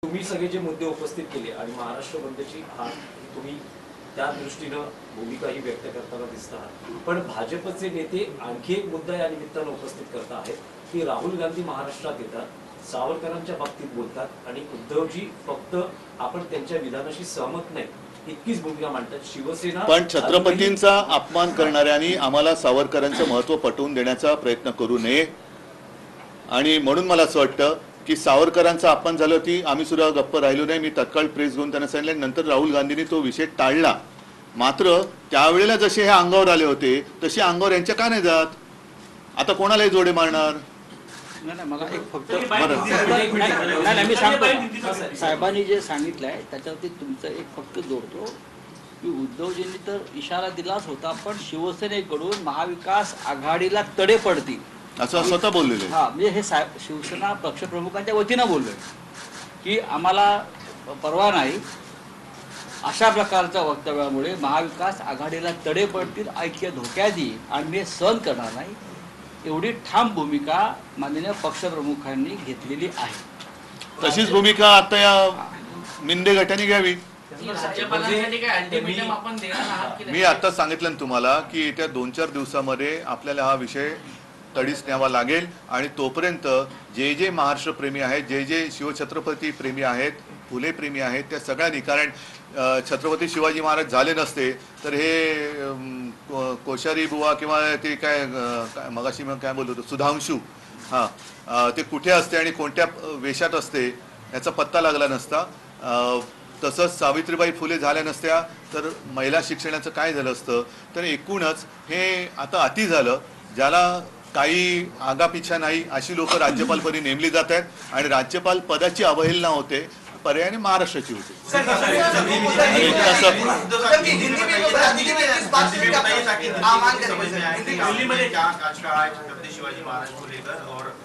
तुम्ही सगळे जे मुद्दे उपस्थित केले आणि महाराष्ट्र बंदची तुम्ही त्या दृष्टीनं भूमिकाही व्यक्त करताना दिसत आहात, पण भाजपचे नेते आणखी एक मुद्दा या निमित्तानं उपस्थित करत आहेत की राहुल गांधी महाराष्ट्रात येतात, सावरकरांच्या बाबतीत बोलतात आणि उद्धवजी फक्त आपण त्यांच्या विधानाशी सहमत नाही इतकीच भूमिका मांडतात. शिवसेना पण छत्रपतींचा अपमान करणाऱ्यांनी आम्हाला सावरकरांचं महत्त्व पटवून देण्याचा प्रयत्न करू नये. आणि म्हणून मला असं वाटतं की सावरकरांचा अपमान झालं ती आम्ही सुद्धा गप्प राहिलो नाही. मी तत्काळ प्रेस घेऊन त्यांना सांगितले. नंतर राहुल गांधींनी तो विषय टाळला. मात्र त्यावेळेला जसे हे अंगावर आले होते तसे अंगावर यांच्या का नाही जात? आता कोणालाही जोडे मारणार? नाही, मला एक फक्त नाही मी सांगतो साहेबांनी जे सांगितलंय त्याच्यावरती तुमचं एक फक्त जोडतो की उद्धवजींनी तर इशारा दिलाच होता, पण शिवसेनेकडून महाविकास आघाडीला तडे पडतील असं स्वतः बोललेले. हा म्हणजे हे शिवसेना पक्षप्रमुखांच्या वतीनं बोललोय की आम्हाला परवा नाही अशा प्रकारच्या वक्तव्यामुळे महाविकास आघाडीला तडे पडतील, ऐक्य धोक्यात येईल आणि मी सहन करणार नाही. एवढी ठाम भूमिका माननीय पक्षप्रमुखांनी घेतलेली आहे. तशीच भूमिका आता या मिंदे गटाने घ्यावी. मी आता सांगितलं ना तुम्हाला की येत्या 2-4 दिवसामध्ये आपल्याला हा विषय तडीस न्यावा लागेल. आणि तोपर्यंत जे जे महाराष्ट्र प्रेमी आहेत, जे जे शिवछत्रपती प्रेमी आहेत, फुले प्रेमी आहेत, त्या सगळ्यांनी, कारण छत्रपती शिवाजी महाराज झाले नसते तर हे कोश्यारी बुवा किंवा ते काय मगाशी मग काय बोलतो सुधांशू ते कुठे असते आणि कोणत्या वेशात असते याचा पत्ता लागला नसता. तसंच सावित्रीबाई फुले झाल्या नसत्या तर महिला शिक्षणाचं काय झालं असतं. तर एकूणच हे आता अति झालं. ज्याला काही आगापिछा नाही अशी लोक राज्यपालपदी नेमली जात आहेत आणि राज्यपाल पदाची अवहेलना होते, पर्यायाने महाराष्ट्राची होते.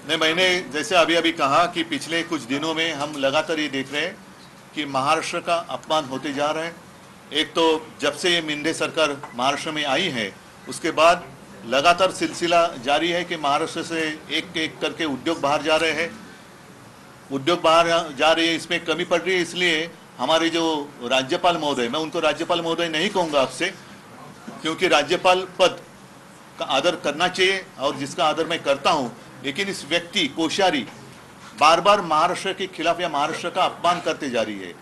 नहीं, मैंने जैसे अभी अभी कहा कि पिछले कुछ दिनों में हम लगातार ये देख रहे हैं कि महाराष्ट्र का अपमान होते जा रहा है. एक तो जब से ये मिंदे सरकार महाराष्ट्र में आई है उसके बाद लगातार सिलसिला जारी है कि महाराष्ट्र से एक एक करके उद्योग बाहर जा रहे हैं. उद्योग बाहर जा रही है, इसमें कमी पड़ रही है. इसलिए हमारे जो राज्यपाल महोदय, मैं उनको राज्यपाल महोदय नहीं कहूँगा आपसे, क्योंकि राज्यपाल पद का आदर करना चाहिए और जिसका आदर मैं करता हूँ, लेकिन इस व्यक्ति कोश्यारी बार बार महाराष्ट्र के खिलाफ या महाराष्ट्र का अपमान करते जा रही है.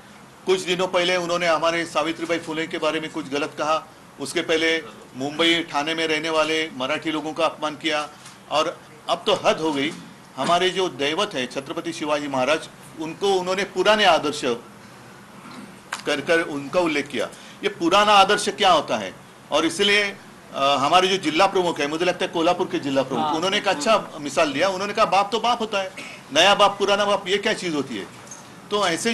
कुछ दिनों पहले उन्होंने हमारे सावित्रीबाई फुले के बारे में कुछ गलत कहा. उसके पहले मुंबई ठाणे में रहने वाले मराठी लोगों का अपमान किया. और अब तो हद हो गई. हमारे जो दैवत है छत्रपति शिवाजी महाराज, उनको उन्होंने पुराने आदर्श कर उनका उल्लेख किया. ये पुराना आदर्श क्या होता है? और इसलिए हमारे जो जिला प्रमुख है, मुझे लगता है कोल्हापुर के जिला प्रमुख, उन्होंने एक अच्छा मिसाल दिया. उन्होंने कहा बाप तो बाप होता है, नया बाप पुराना बाप ये क्या चीज़ होती है? तो ऐसे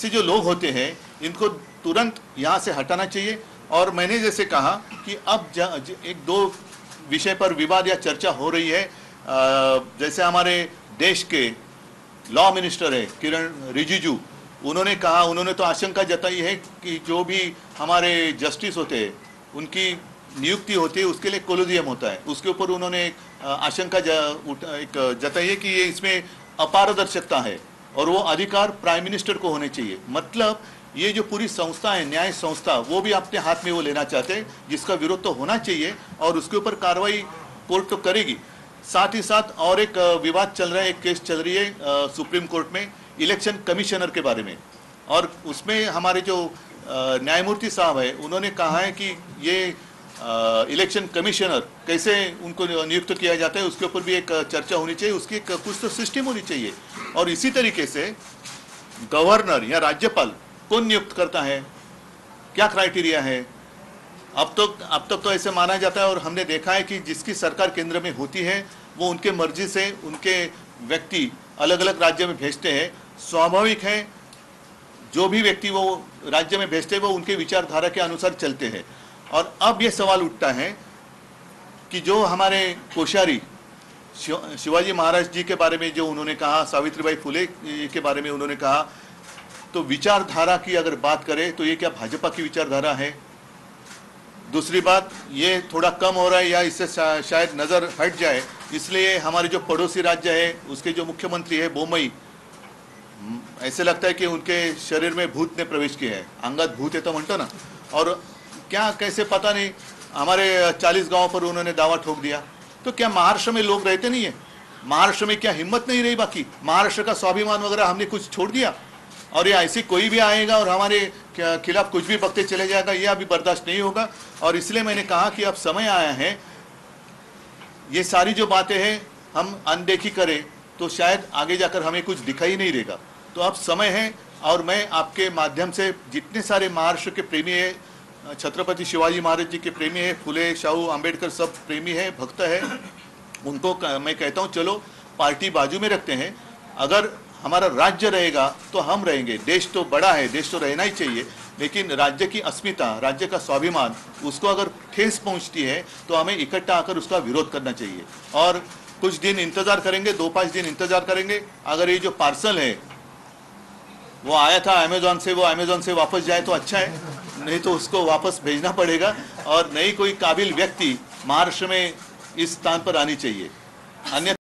जो लोग होते हैं इनको तुरंत यहाँ से हटाना चाहिए. और मैंने जैसे कहा कि अब 1-2 विषय पर विवाद या चर्चा हो रही है. जैसे हमारे देश के लॉ मिनिस्टर है किरण रिजिजू, उन्होंने कहा, उन्होंने तो आशंका जताई है कि जो भी हमारे जस्टिस होते हैं उनकी नियुक्ति होती है उसके लिए कोलोजियम होता है. उसके ऊपर उन्होंने आशंका जताई है कि ये इसमें अपारदर्शकता है और वो अधिकार प्राइम मिनिस्टर को होने चाहिए. मतलब ये जो पूरी संस्था है, न्याय संस्था, वो भी अपने हाथ में वो लेना चाहते हैं, जिसका विरोध तो होना चाहिए और उसके ऊपर कार्रवाई कोर्ट तो करेगी. साथ ही साथ और एक विवाद चल रहा है, एक केस चल रही है सुप्रीम कोर्ट में इलेक्शन कमिश्नर के बारे में. और उसमें हमारे जो न्यायमूर्ति साहब है उन्होंने कहा है कि ये इलेक्शन कमिश्नर कैसे उनको नियुक्त किया जाता है उसके ऊपर भी एक चर्चा होनी चाहिए. उसकी कुछ तो सिस्टम होनी चाहिए. और इसी तरीके से गवर्नर या राज्यपाल कौन नियुक्त करता है, क्या क्राइटेरिया है? अब तक तो ऐसे माना जाता है और हमने देखा है कि जिसकी सरकार केंद्र में होती है वो उनके मर्जी से उनके व्यक्ति अलग अलग राज्य में भेजते हैं. स्वाभाविक है, जो भी व्यक्ति वो राज्य में भेजते हैं वो उनके विचारधारा के अनुसार चलते हैं. और अब ये सवाल उठता है कि जो हमारे कोश्यारी शिवाजी महाराज जी के बारे में जो उन्होंने कहा, सावित्रीबाई फुले के बारे में उन्होंने कहा, तो विचारधारा की अगर बात करें तो ये क्या भाजपा की विचारधारा है? दूसरी बात, ये थोड़ा कम हो रहा है या इससे शायद नज़र हट जाए, इसलिए हमारे जो पड़ोसी राज्य है उसके जो मुख्यमंत्री है बोम्मई, ऐसे लगता है कि उनके शरीर में भूत ने प्रवेश किया है, अंगत भूत है तो म्हणतो ना। और क्या कैसे पता नहीं, हमारे 40 गांव पर उन्होंने दावा ठोक दिया। तो क्या महाराष्ट्र में लोग रहते नहीं है? महाराष्ट्र में क्या हिम्मत नहीं रही? बाकी महाराष्ट्र का स्वाभिमान वगैरह हमने कुछ छोड़ दिया? और ये ऐसी कोई भी आएगा और हमारे खिलाफ कुछ भी बकते चले जाएगा, ये अभी बर्दाश्त नहीं होगा। और इसलिए मैंने कहा कि अब समय आया है, ये सारी जो बातें हैं हम अनदेखी करें तो शायद आगे जाकर हमें कुछ दिखाई नहीं देगा। तो अब समय है, और मैं आपके माध्यम से जितने सारे महाराष्ट्र के प्रेमी है, छत्रपति शिवाजी महाराज जी के प्रेमी है, फुले शाहू अम्बेडकर सब प्रेमी है, भक्त है, उनको मैं कहता हूँ चलो पार्टी बाजू में रखते हैं। अगर हमारा राज्य रहेगा तो हम रहेंगे। देश तो बड़ा है, देश तो रहना ही चाहिए, लेकिन राज्य की अस्मिता, राज्य का स्वाभिमान, उसको अगर ठेस पहुंचती है तो हमें इकट्ठा आकर उसका विरोध करना चाहिए। और कुछ दिन इंतजार करेंगे, 2-5 दिन इंतजार करेंगे। अगर ये जो पार्सल है वो आया था अमेजोन से, वो अमेजोन से वापस जाए तो अच्छा है, नहीं तो उसको वापस भेजना पड़ेगा और नई कोई काबिल व्यक्ति महाराष्ट्र में इस स्थान पर आनी चाहिए। अन्य